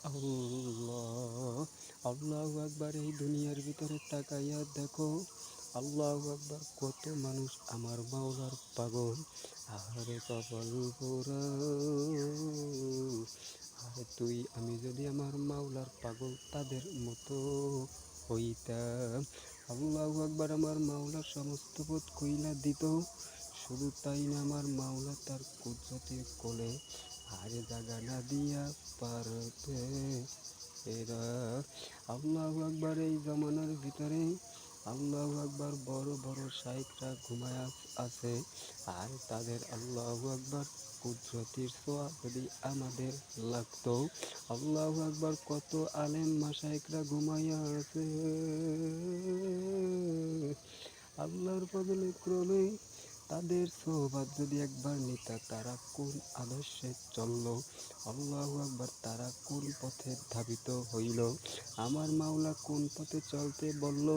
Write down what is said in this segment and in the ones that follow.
আল্লাহ, আল্লাহু আকবার। এই দুনিয়ার ভিতরে তাকাইয়া দেখো, আল্লাহু আকবার, কত মানুষ আমার মাওলার পাগল। আহারে কপাল পোড়া, আরে তুই আমি যদি আমার মাওলার পাগল তাদের মতো হইতাম। আল্লাহু আকবার। আমার মাওলার সমস্ত পথ কইলা দিত। শুধু তাই না, আমার মাওলা তার কুদরতের কোলে আরে জাগা না দিয়া পারবে এরা। আল্লাহু আকবার। এই জমানার ভিতরে আল্লাহু আকবার, বড় বড় শাইখরা ঘুমায় আছে, আর তাদের আল্লাহু আকবার কুদরতির ছোঁয়া যদি আমাদের লাগতো। আল্লাহু আকবার। কত আলেম মাশায়েখরা ঘুমাইয়া আছে, আল্লাহর বদলে ক্রমে তাদের সোহবত যদি একবার নিতা, তারা কোন আদর্শে চলল, আল্লাহু আকবার, তারা কোন পথে ধাবিত হইল, আমার মাওলা কোন পথে চলতে বলল,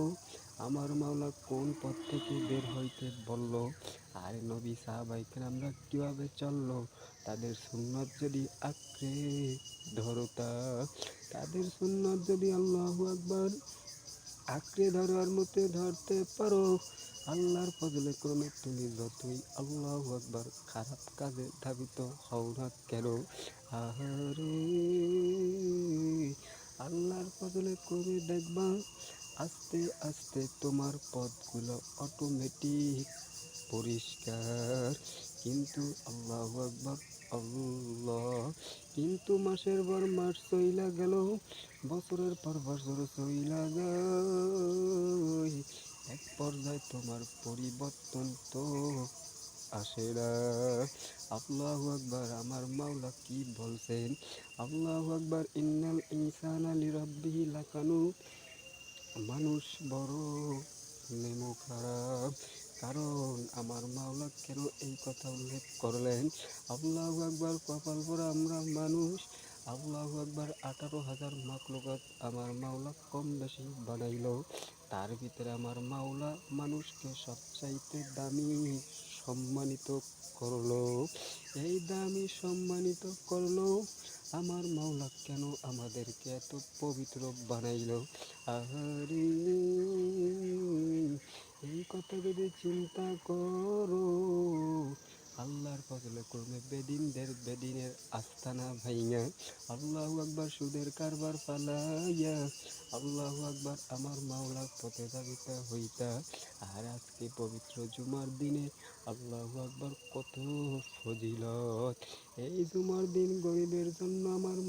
আমার মাওলা কোন পথ থেকে বের হইতে বলল, আর নবী সাহাবায়ে কেরামরা কিভাবে চলল, তাদের সুন্নত যদি আঁকড়ে ধরতা, তাদের সুন্নত যদি আল্লাহু আকবার আঁকড়ে ধরার মতো ধরতে পারো, আল্লাহর ফজলে ক্রমে তুমি যতই আল্লাহু আকবার খারাপ কাজে ধাবিত হও না কেন, আহারে আল্লাহর ফজলে ক্রমে দেখবা আস্তে আস্তে তোমার পথগুলো অটোমেটিক পরিষ্কার। কিন্তু আল্লাহু আকবার, আল্লাহ, কিন্তু মাসের পর মাস চইলা গেল, বছরের পর বছর চইলা যায়, এক পর্যায়ে তোমার পরিবর্তন তো আসে না। আল্লাহু আকবার। আমার মাওলা কি বলছেন? আল্লাহু আকবার। ইন্নাল ইনসানা লিরাব্বিহি লাকানুত। মানুষ বড় নেমো খারাপ, কারণ আমার মাওলা কেন এই কথা উল্লেখ করলেন? আল্লাহু আকবার। কপাল পোড়া আমরা মানুষ। আল্লাহু আকবার। 18,000 মাখলুকাত আমার মাওলা কম বেশি বানাইল, তার ভিতরে আমার মাওলা মানুষকে সবচাইতে দামি সম্মানিত করলো। এই দামি সম্মানিত করলো আমার মাওলা কেন আমাদেরকে এত পবিত্র বানাইল? আহারে এই কথা যদি চিন্তা করো, আল্লাহর ফজলে ক্রমে বেদিনের আস্তানা ভাইঙা, আল্লাহু আকবার, সুদের কারবার ফালাইয়া, আল্লাহু আকবার, আমার মাওলার পথে ধাবিত হইতা। আর আজকে পবিত্র জুমার দিনে আল্লাহু আকবার, কত ফজিলত। এই জুমার দিন গরিবের জন্য আমার